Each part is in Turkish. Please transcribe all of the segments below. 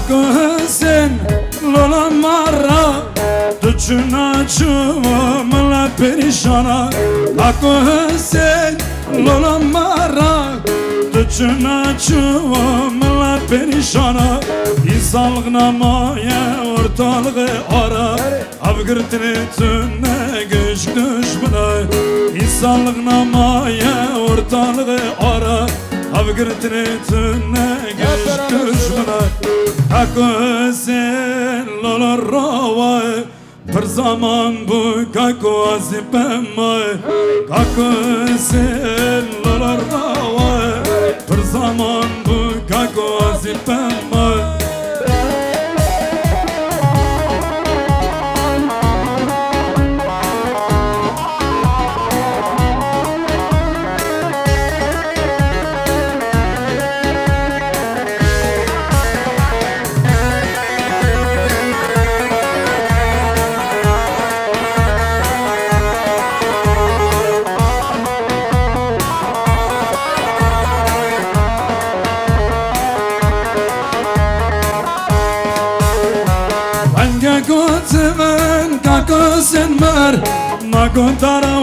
Hüseyin lola mara Tuçuna çuvamla perişana Hüseyin lola mara Tuçuna çuvamla perişana İnsanlık namaya ortalığı ara Avgırtını tünne güç düşmana İnsanlık namaya ortalığı ara Avgırtını tünne güç düşmana Hüseyin lola rava Bir zaman bu kako azipema Hüseyin lola rava Bir zaman bu kako azipema Sen mer ma contara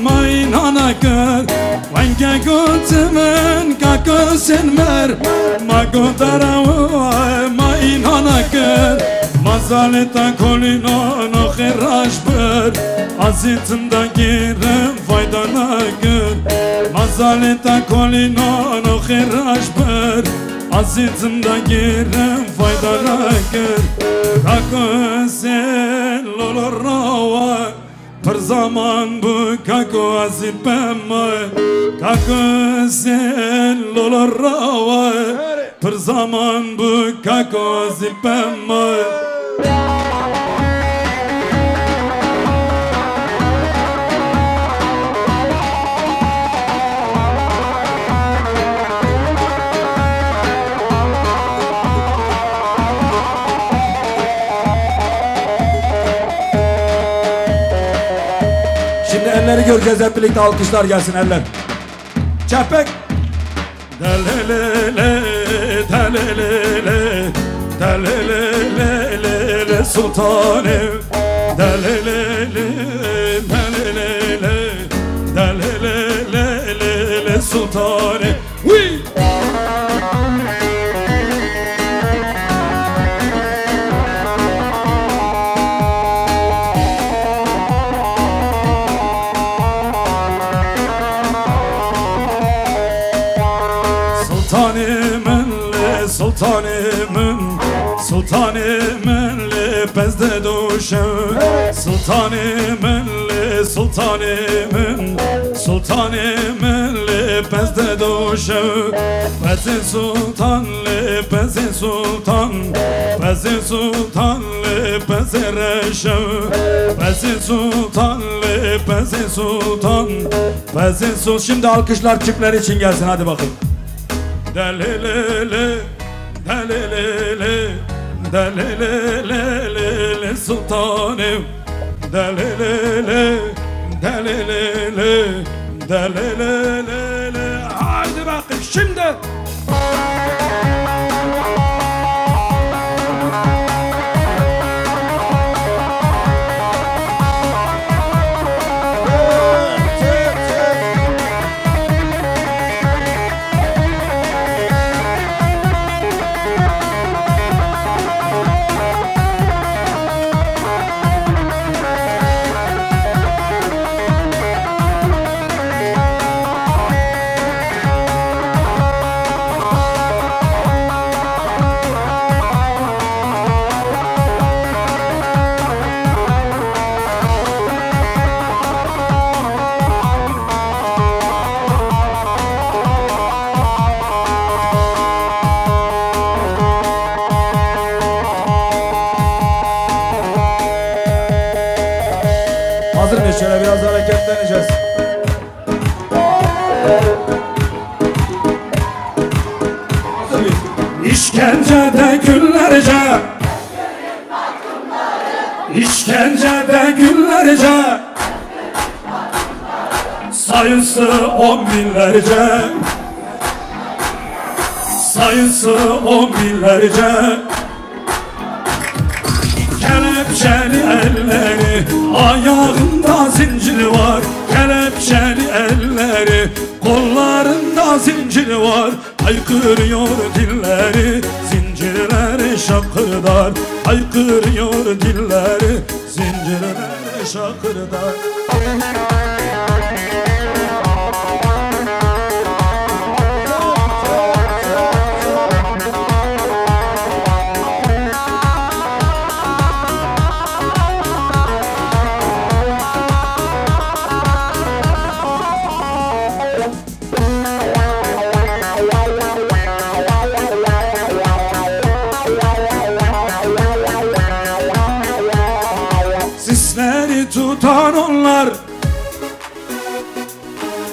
ma inana kar Vange gotmen kako sen mer ma contara ma inana kar Mazaleta kolino no khirash ber Azitında girem faydana gör Mazaleta kolino no khirash ber Azitında girem faydana gör Kako sen lola rava Bir zaman bu kako azipema Kako sen lola rava Bir zaman bu kako azipema Elleri göreceğiz hep birlikte, alkışlar gelsin eller. Çepek. Delelele, delelele, delelele sultanım. Delelele, delelele, delelele sultanım. Sultanımınle bezde duşum Sultanımınle bezde duşum Bezin sultanle bezin sultan Bezin sultanle bezin reşim Bezin sultanle bezin sultan Bezin sultan. Şimdi alkışlar çiftler için gelsin, hadi bakın. Delelele, delelele, delelele sultanım. Delelele, delelele, delelele. Hadi bakın şimdi. Hazır mıyız? Şöyle biraz hareketleneceğiz. Hazır mıyız? İşkencede günlerce, işkencede günlerce, sayısı 10 binlerce, sayısı 10 binlerce. Kelepçeli elleri, ayağında zincir var. Kelepçeli elleri, kollarında zincir var. Haykırıyor dilleri, zincirleri şakırdar. Haykırıyor dilleri, zincirleri şakırdar. Sisleri tutan onlar,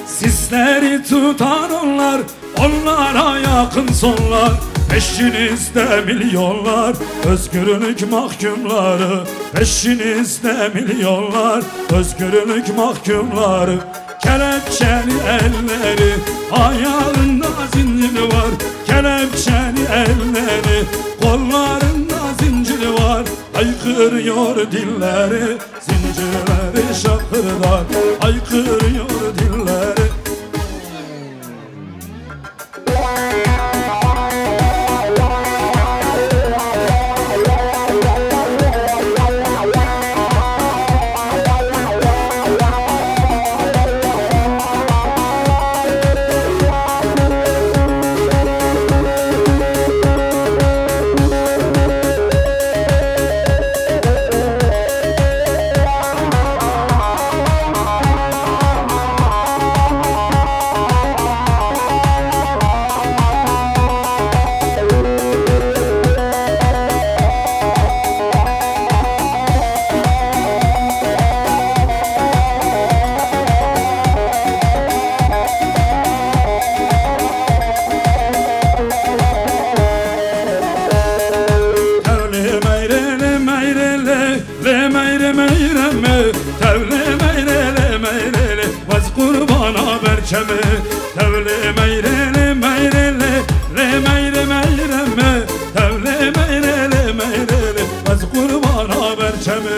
sisleri tutan onlar, onlara yakın sonlar. Peşinizde milyonlar, özgürlük mahkumları. Peşinizde milyonlar, özgürlük mahkumları. Kelepçeli elleri, ayağında zincir var. Kelepçeli elleri, kollarında zincir var. Haykırıyor dilleri, zincirleri şakırdar. Haykırıyor dilleri. Tevle meyrele meyrele le meyre meyreme. Tevle meyrele meyrele vaz kurbana berçeme.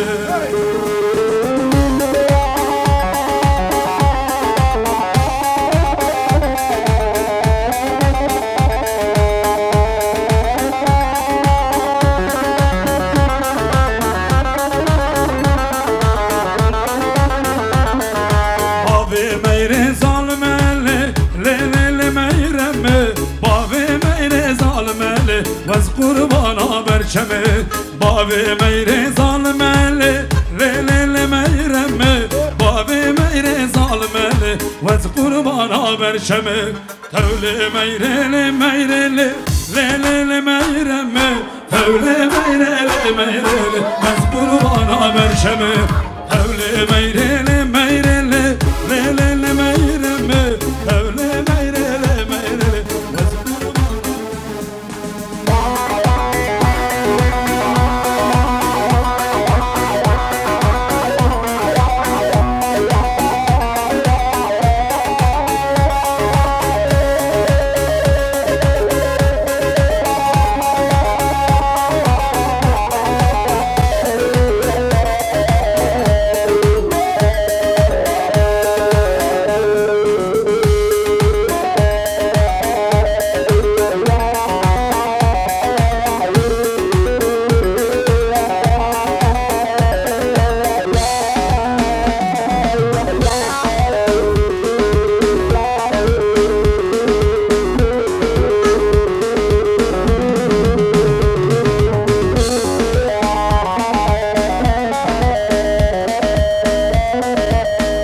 Abi meyre zalmele vaz kurbana berçeme. Bavi meyre zalmele le meyreme. Bavi meyre zalmele vaz kurbana berçeme. Tevle meyrele meyrele le meyreme. Tevle meyrele meyrele vaz kurbana berçeme. Tevle meyrele meyrele le meyreme. Tevle meyrele meyrele vaz kurbana.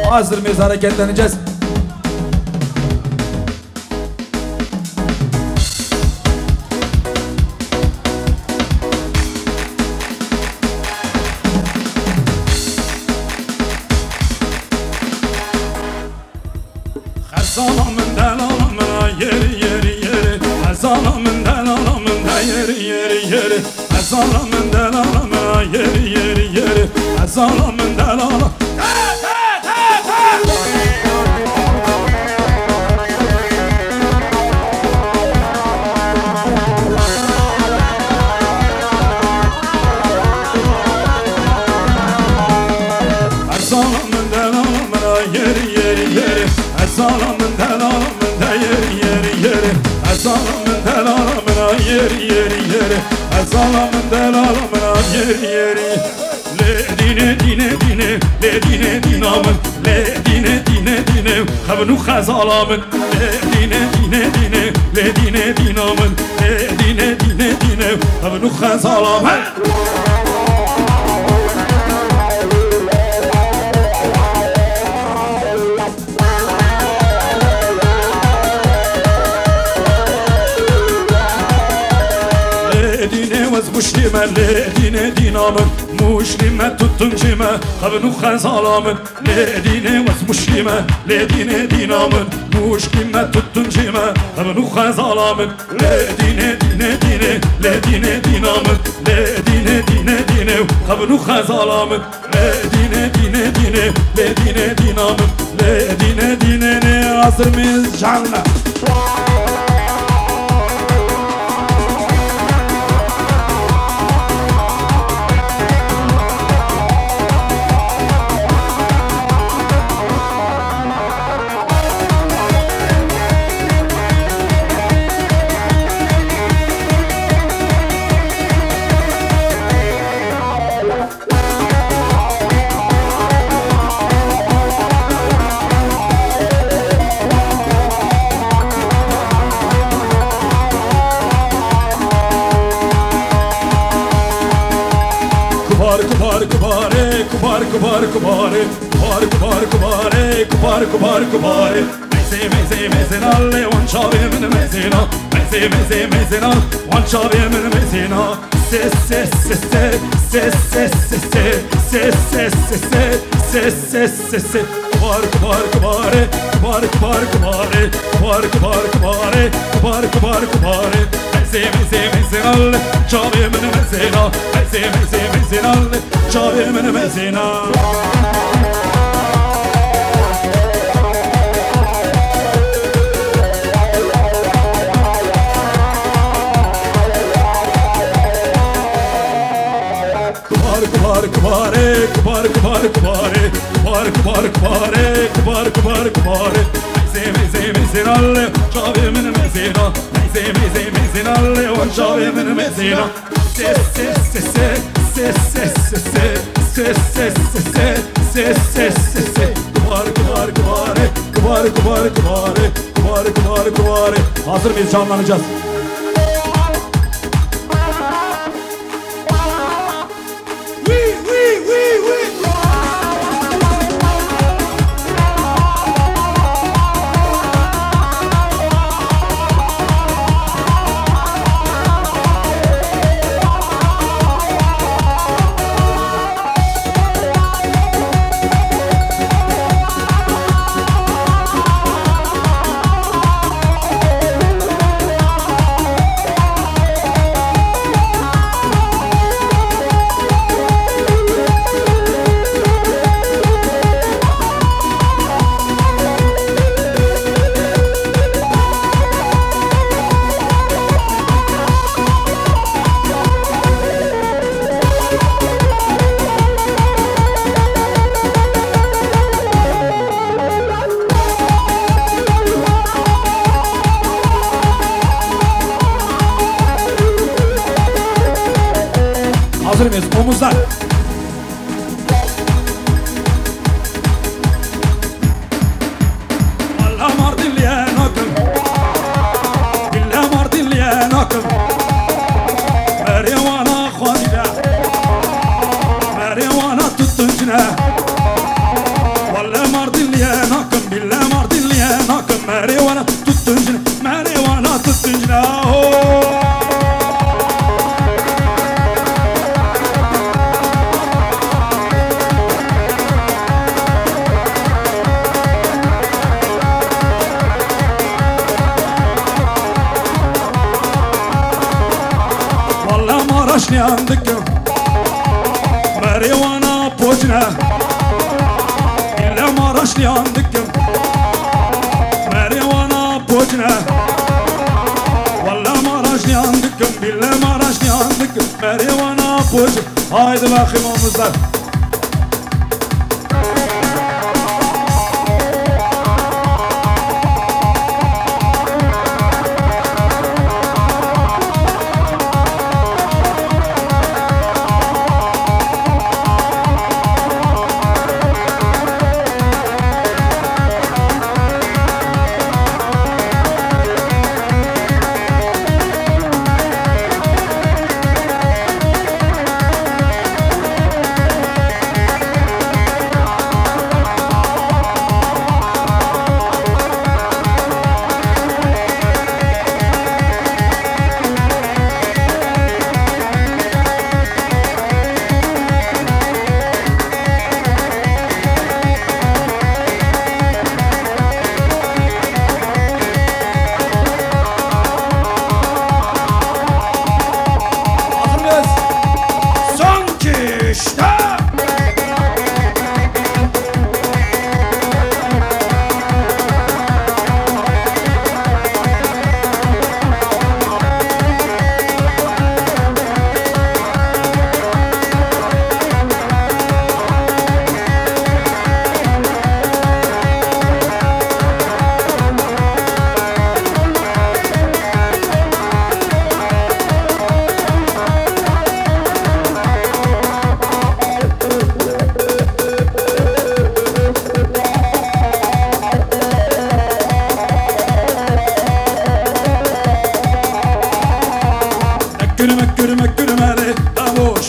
Hazır mıyız? Hareketleneceğiz. Hazalamın delamına yeri yeri yeri. Hazalamın delamına yeri yeri yeri. Hazalamın delamına yeri yeri yeri. Hazalamın delamına. Ezanımın delalımına yeri yeri yeri Ezanımın delalımına yeri yeri Le dine dine dine Le dine dinamın Le dine dine dine Kavnu khazalamın Le dine dine dine Le dine dinamın Le dine dine dine Kavnu khazalamın Muşlime ledine dinamın Muşlime tuttum cime Kavnu khazalamın Ledine vaz muşlime Ledine dinamın Muşlime tuttum cime Kavnu khazalamın Ledine dine dine Ledine dinamın Ledine dine dine Kavnu khazalamın Ledine dine dine Ledine dinamın Ledine dine ne hazır mıyız canla kubare Mezinalle Wan çavimin mezina Mezina Wan çavimin mezina Ses kubare Mezinalle çavimin mezina Mezinalle çavimin mezina kubare Mezinalle çavimin mezina Mezinalle Wan çavimin mezina kubare Hazır mıyız canlanacağız Hazır mıyız? Omuzlar. Allah Mardinliye nakım Billah Mardinliye nakım Meryemana khadile Meryemana tuttun cine Vallahi Mardinliye nakım Billah Mardinliye nakım Meryemana tuttun cine Meryemana tuttun cine Yandıkım Meryemana poçne İlle Maraşlı yandıkım Meryemana poçne Valla Maraşlı yandıkım İlle Maraşlı yandıkım Meryemana poçne Haydi bakayım omuzlar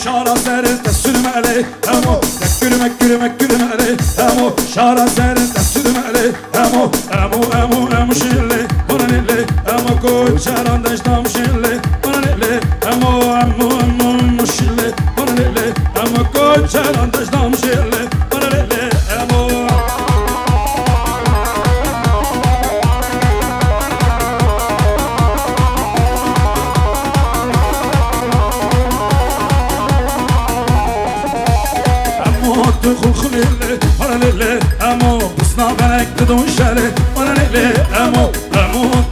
şara serinde sürmeli Emo gülümek Emo şara serinde sürmeli Emo şilli bana nilli Emo koçaran deştam şilli bana nilli Emo şilli bana nilli Emo koçaran deştam şilli bana nilli Emo دخول خلیله پرلیله امو بسنا بنک دون شله پرلیله امو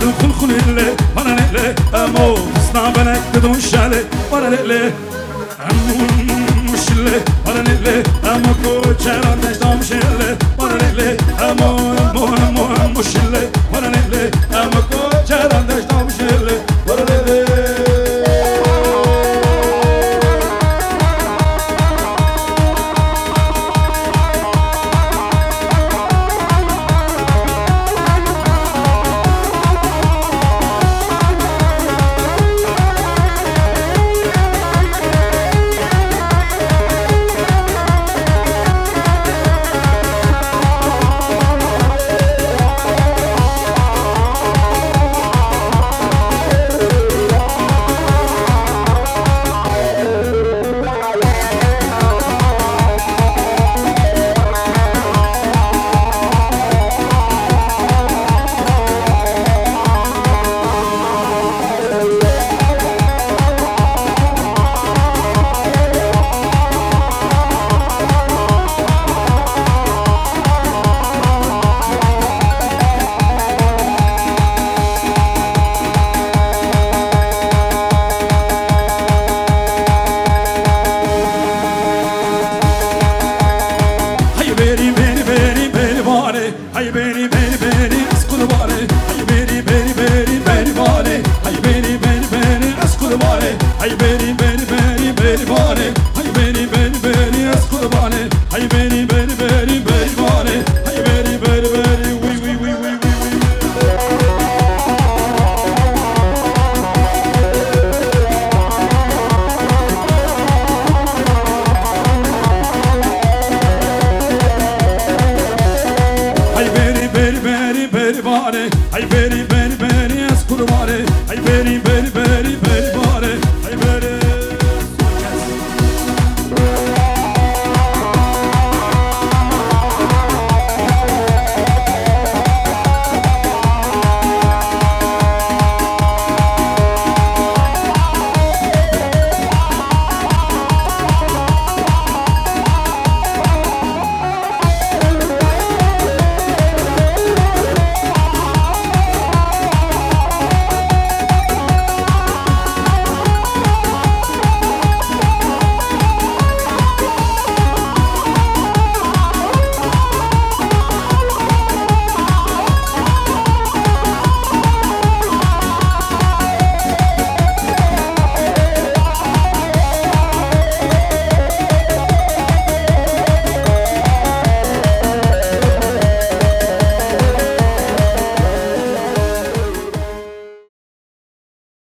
دخول خلیله پرلیله امو بسنا بنک دون شله پرلیله امو مشله پرلیله امو کوچران داشتم شله پرلیله امو مشله پرلیله امو کوچران داشتم شله پرلیله Ay beri beri beri es kurbanı Ay beri beri